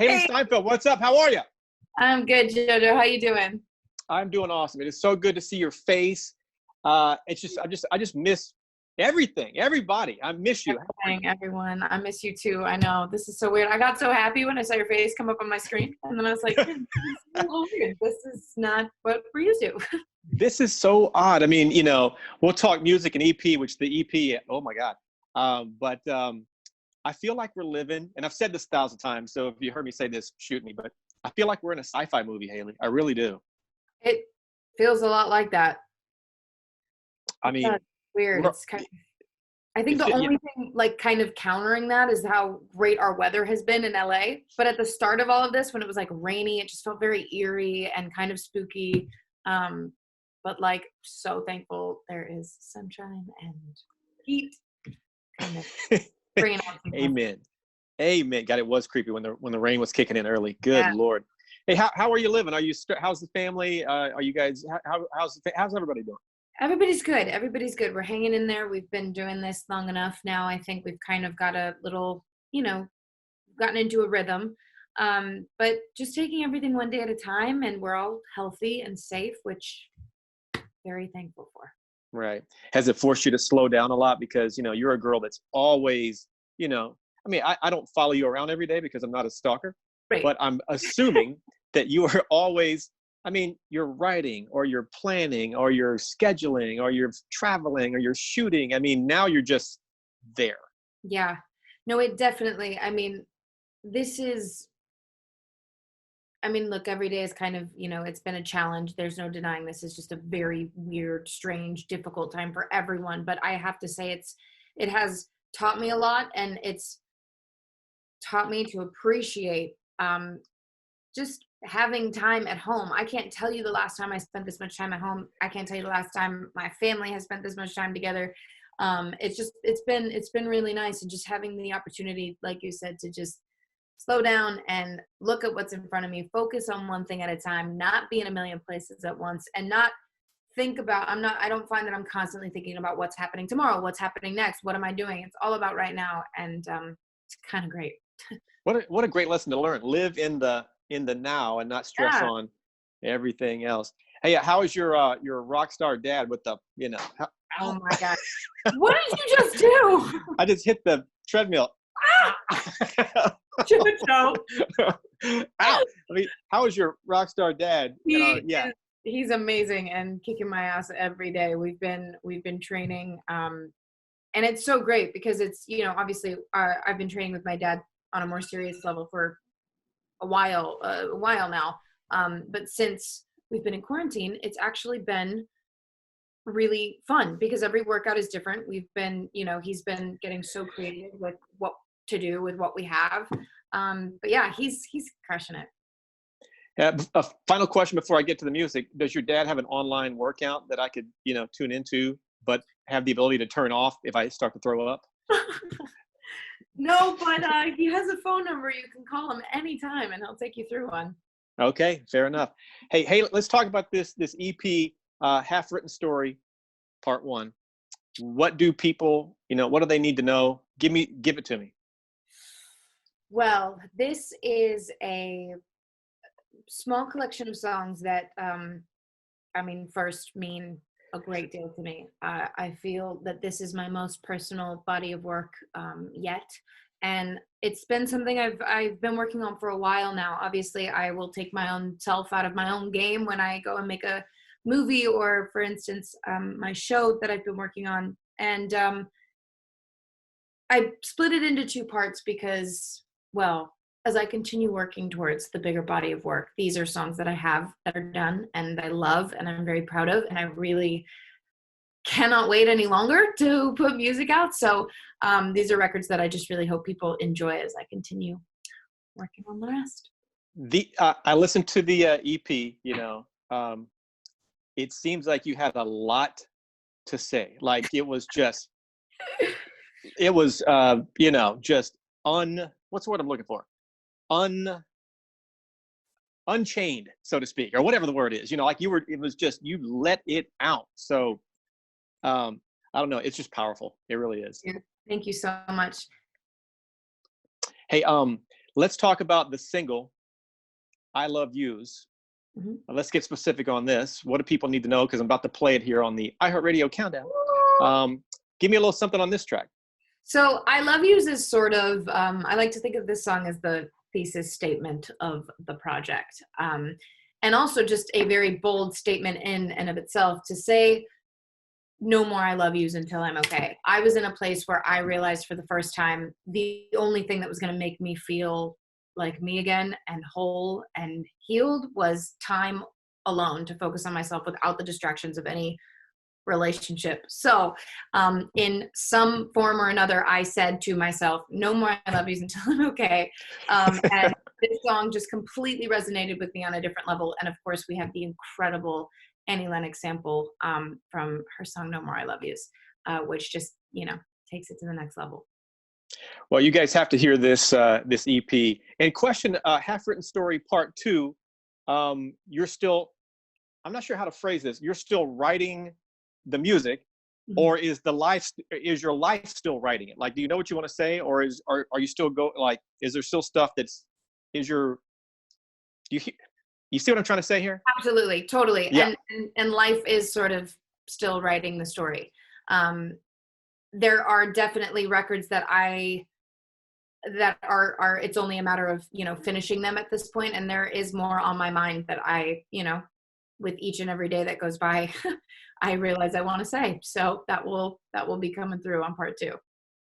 Hailee Hey, Steinfeld, what's up? How are you? I'm good, Jojo. How you doing? I'm doing awesome. It is so good to see your face. I just miss everything, everybody. I miss you. How are Everything, everyone. I miss you too. I know this is so weird. I got so happy when I saw your face come up on my screen, and then I was like, you? "Hmm, this is a little weird. This is not what we're used to." This is so odd. I mean, we'll talk music and EP, which the EP, oh my God. But I feel like we're living, and I've said this 1,000 times, so if you heard me say this, shoot me, but I feel like we're in a sci-fi movie, Hailee. I really do. It feels a lot like that. I It does. mean, Weird. we're, It's kind of. I think it, the yeah, only thing like kind of countering that is how great our weather has been in LA. But at the start of all of this, when it was like rainy, it just felt very eerie and kind of spooky. Um, but like so thankful there is sunshine and heat kind of bringing out some positive. Amen. Amen. God, it was creepy when the rain was kicking in early. Good Yeah. Lord. Hey, how are you living? How's the family? Are you guys how's everybody doing? Everybody's good. Everybody's good. We're hanging in there. We've been doing this long enough now. I think we've kind of got a little, gotten into a rhythm. But just taking everything one day at a time, and we're all healthy and safe, which very thankful for. Right. Has it forced you to slow down a lot because you're a girl that's always, I mean, I don't follow you around every day because I'm not a stalker, Right. but I'm assuming that you are always, I mean, you're writing or you're planning or you're scheduling or you're traveling or you're shooting. I mean, now you're just there. Yeah. No, it definitely, this is, look, every day is kind of, it's been a challenge. There's no denying this is just a very weird, strange, difficult time for everyone. But I have to say it has taught me a lot, and it's taught me to appreciate just having time at home. I can't tell you the last time I spent this much time at home. I can't tell you the last time my family has spent this much time together. It's been really nice, and just having the opportunity, like you said, to just slow down and look at what's in front of me, focus on one thing at a time, not be in a million places at once, and not think about, I don't find that I'm constantly thinking about what's happening tomorrow, what's happening next, what am I doing? It's all about right now. And it's kind of great. What a great lesson to learn. Live in the now and not stress Yeah. on everything else. Hey, how is your rock star dad with the, Oh ow. my God. What did you just do? I just hit the treadmill. Jojo. Ow. I mean, how is your rock star dad? Yeah. He's amazing and kicking my ass every day. We've been training, and it's so great because it's, obviously I've been training with my dad on a more serious level for a while now. But since we've been in quarantine, it's actually been really fun because every workout is different. We've been, he's been getting so creative with what to do with what we have. But yeah, he's crushing it. A final question before I get to the music. Does your dad have an online workout that I could, tune into, but have the ability to turn off if I start to throw up? No, but he has a phone number. You can call him anytime, and he'll take you through one. Okay, fair enough. Hey, let's talk about this EP, half-written story, part 1. What do people, what do they need to know? Give it to me. Well, this is a small collection of songs that, first mean a great deal to me. I feel that this is my most personal body of work yet. And it's been something I've been working on for a while now. Obviously, I will take my own self out of my own game when I go and make a movie or, for instance, my show that I've been working on. And I split it into 2 parts because, well, as I continue working towards the bigger body of work, these are songs that I have that are done and I love and I'm very proud of, and I really cannot wait any longer to put music out. So these are records that I just really hope people enjoy as I continue working on the rest. I listened to the EP. It seems like you had a lot to say. Like it was just, just what's the word I'm looking for? Unchained, so to speak, or whatever the word is. Like it was just, you let it out. So I don't know. It's just powerful. It really is. Yeah, thank you so much. Hey, let's talk about the single, I Love Yous. Mhm. Let's get specific on this. What do people need to know? Because I'm about to play it here on the iHeartRadio Countdown. Give me a little something on this track. So I Love Yous is sort of, I like to think of this song as the thesis statement of the project. And also just a very bold statement in and of itself to say, no more I love yous until I'm okay. I was in a place where I realized for the first time, the only thing that was going to make me feel like me again and whole and healed was time alone, to focus on myself without the distractions of any relationship. So in some form or another, I said to myself, no more I love yous until I'm okay. And this song just completely resonated with me on a different level. And of course, we have the incredible Annie Lennox sample from her song No More I Love Yous, which just, takes it to the next level. Well, you guys have to hear this this EP. And question, Half Written Story Part 2, you're still, I'm not sure how to phrase this, you're still writing the music, or is your life still writing it? Like, do you know what you want to say, or are you still is there still stuff you see what I'm trying to say here? Absolutely, totally. Yeah. And life is sort of still writing the story. There are definitely records that are it's only a matter of, finishing them at this point. And there is more on my mind that I, with each and every day that goes by, I realize I want to say. So that will be coming through on part 2.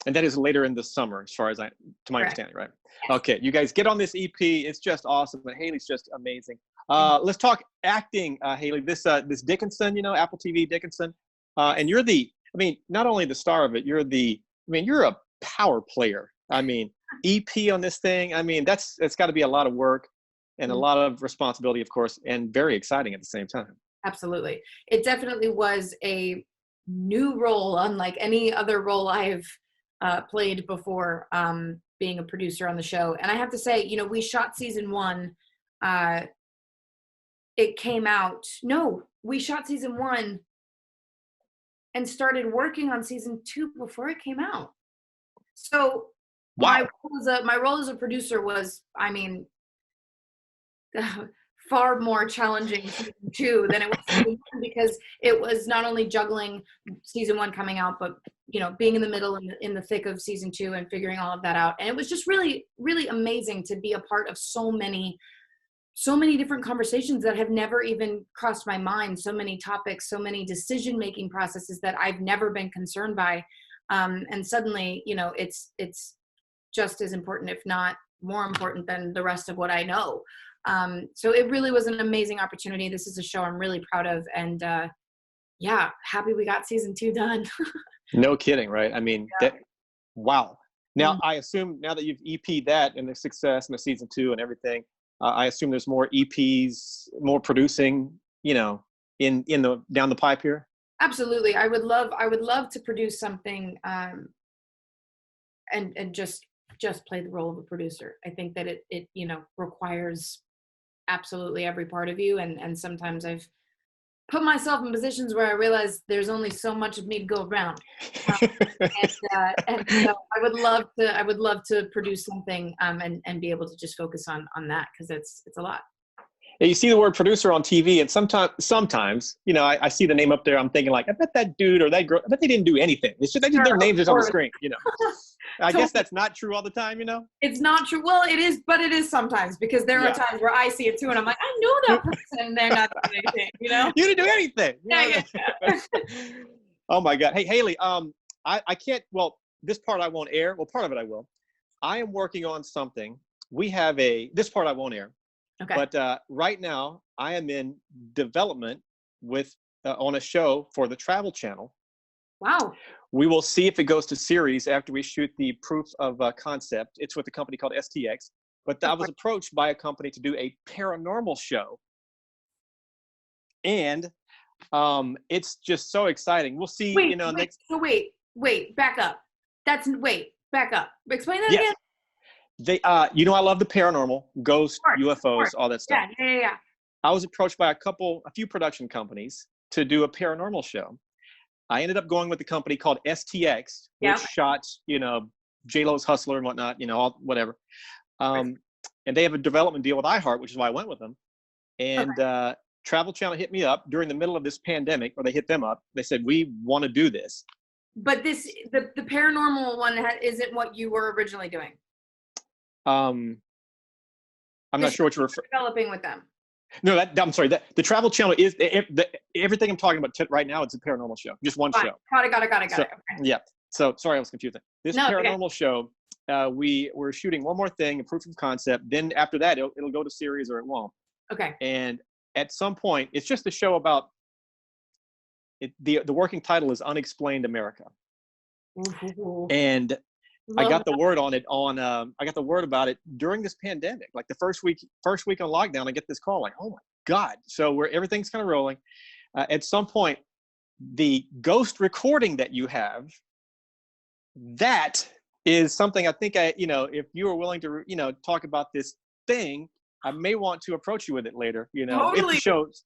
And that is later in the summer, as far as to my understanding, right? Yes. Okay, you guys get on this EP. It's just awesome. And Hailee's just amazing. Let's talk acting, Hailee. This Dickinson, Apple TV Dickinson. And you're not only the star of it, you're a power player. EP on this thing. It's got to be a lot of work and a lot of responsibility, of course, and very exciting at the same time. Absolutely. It definitely was a new role, unlike any other role I've played before, being a producer on the show. And I have to say, we shot season 1. We shot season 1 and started working on season 2 before it came out. So wow. my role as a producer was, far more challenging season 2 than it was season 1, because it was not only juggling season 1 coming out, but being in the middle in the thick of season 2 and figuring all of that out. And it was just really, really amazing to be a part of so many different conversations that have never even crossed my mind, so many topics, so many decision-making processes that I've never been concerned by. And suddenly, it's just as important, if not more important than the rest of what I know. So it really was an amazing opportunity. This is a show I'm really proud of, and happy we got season 2 done. No kidding, right? Wow. Now, I assume now that you've EP'd that and the success in the season 2 and everything, I assume there's more EPs, more producing, in the down the pipe here. Absolutely, I would love to produce something, and just play the role of a producer. I think that it requires absolutely every part of you, and sometimes I've put myself in positions where I realize there's only so much of me to go around, and so I would love to produce something, and be able to just focus on that, because it's a lot. Yeah, you see the word producer on TV, and sometimes I see the name up there. I'm thinking, like, I bet that dude or that girl, I bet they didn't do anything. It's just their names just on the screen. I guess that's not true all the time. It's not true. Well, it is, but it is sometimes, because there are times where I see it too, and I'm like, I know that person, and they're not doing anything. You didn't do anything. Yeah. Oh my God. Hey, Hailee. I can't. Well, this part I won't air. Well, part of it I will. I am working on something. This part I won't air. Okay. But right now, I am in development with on a show for the Travel Channel. Wow. We will see if it goes to series after we shoot the proof of concept. It's with a company called STX. But I was approached by a company to do a paranormal show. And it's just so exciting. We'll see. Wait, back up. Back up. Explain that again. I love the paranormal, ghosts, UFOs, all that stuff. Yeah. I was approached by a few production companies to do a paranormal show. I ended up going with a company called STX, which shot, J-Lo's Hustler and whatnot, whatever. And they have a development deal with iHeart, which is why I went with them. And Travel Channel hit me up during the middle of this pandemic, or they hit them up. They said, we want to do this. But the paranormal one isn't what you were originally doing. I'm not sure what you're developing with them. No, I'm sorry. The Travel Channel is everything I'm talking about right now. It's a paranormal show, just one show. Got it. Okay. Yeah. So sorry, I was confusing. This paranormal show, we're shooting one more thing, a proof of concept. Then after that, it'll go to series or it won't. Okay. And at some point, it's just a show about it. The working title is Unexplained America. Ooh. And I got the word on it I got the word about it during this pandemic. Like the first week on lockdown, I get this call like, oh my God. So everything's kind of rolling. At some point, the ghost recording that you have, that is something I think if you are willing to, talk about this thing, I may want to approach you with it later, Totally. if the shows.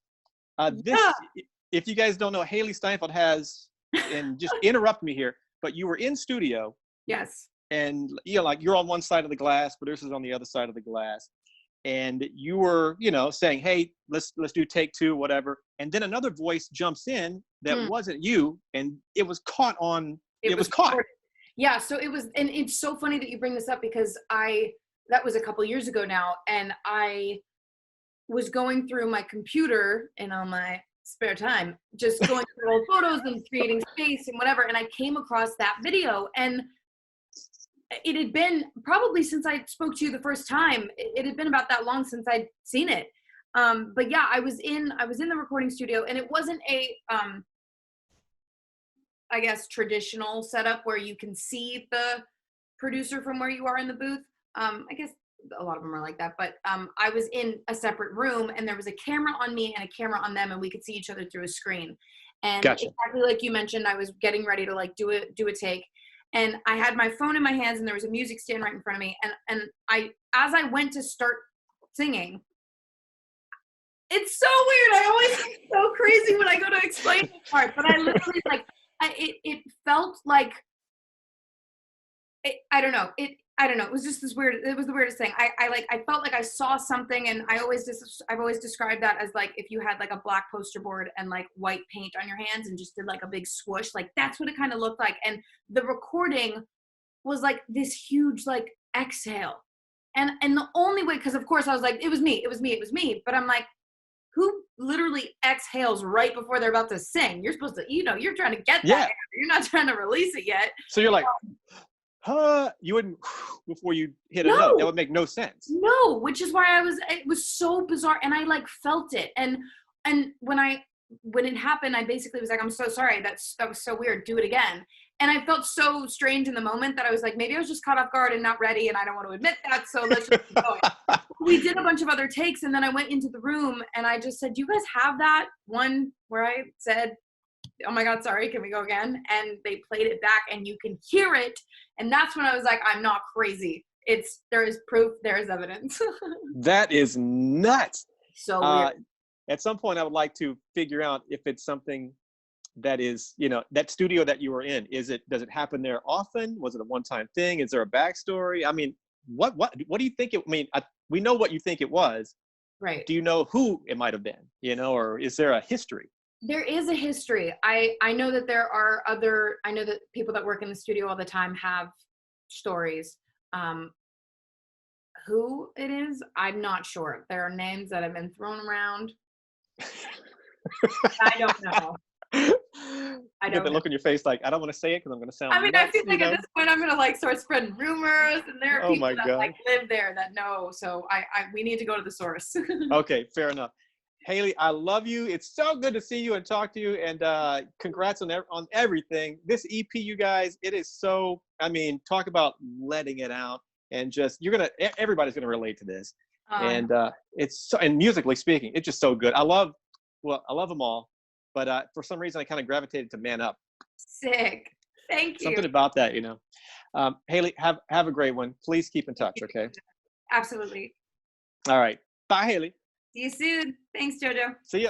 If you guys don't know, Hailee Steinfeld has, and just interrupt me here, but you were in studio. Yes. And like you're on one side of the glass, producers on the other side of the glass, and you were saying, hey, let's do take two, whatever, and then another voice jumps in that wasn't you, and it was caught on it was caught. Yeah, so it was, and it's so funny that you bring this up because that was a couple years ago now, and I was going through my computer and on my spare time, just going through old photos and creating space and whatever, and I came across that video, and it had been probably since I spoke to you the first time. It had been about that long since I'd seen it. But yeah, I was in the recording studio, and it wasn't a, I guess, traditional setup where you can see the producer from where you are in the booth. I guess a lot of them are like that, but I was in a separate room, and there was a camera on me and a camera on them, and we could see each other through a screen. And Gotcha. Exactly like you mentioned, I was getting ready to like do a take. And I had my phone in my hands, and there was a music stand right in front of me. And as I went to start singing, it's so weird. I always get so crazy when I go to explain this part, but I literally it felt like, I don't know. It was just this weird, it was the weirdest thing. I felt like I saw something, and I've always described that as like if you had like a black poster board and like white paint on your hands and just did like a big swoosh, like that's what it kind of looked like. And the recording was like this huge like exhale. And the only way, because of course I was like, it was me. But I'm like, who literally exhales right before they're about to sing? You're supposed to, you're trying to get that air. You're not trying to release it yet. So you're like, you wouldn't before you hit a note. That would make no sense. No, which is why it was so bizarre, and I like felt it. And when it happened, I basically was like, I'm so sorry. That was so weird. Do it again. And I felt so strange in the moment that I was like, maybe I was just caught off guard and not ready, and I don't want to admit that. So let's just keep going. We did a bunch of other takes, and then I went into the room and I just said, do you guys have that one where I said, oh my God, sorry, can we go again? And they played it back, and you can hear it. And that's when I was like, I'm not crazy. There is proof, there is evidence. That is nuts. So weird. At some point I would like to figure out if it's something that is, that studio that you were in, does it happen there often? Was it a one-time thing? Is there a backstory? I mean, what do you think we know what you think it was. Right. Do you know who it might have been, or is there a history? There is a history. I know that I know that people that work in the studio all the time have stories. Who it is, I'm not sure. There are names that have been thrown around. I don't know. I don't get the look on your face like, I don't want to say it because I'm going to sound nuts, I feel like at this point I'm going to like start spreading rumors, and there are people that like live there that know. So we need to go to the source. Okay, fair enough. Hailee, I love you. It's so good to see you and talk to you. And congrats on everything. This EP, you guys, it is so, talk about letting it out. And just, everybody's going to relate to this. And it's so, and musically speaking, it's just so good. I love them all. But for some reason, I kind of gravitated to Man Up. Sick. Thank you. Something about that, Hailee, have a great one. Please keep in touch, okay? Absolutely. All right. Bye, Hailee. See you soon. Thanks, JoJo. See ya.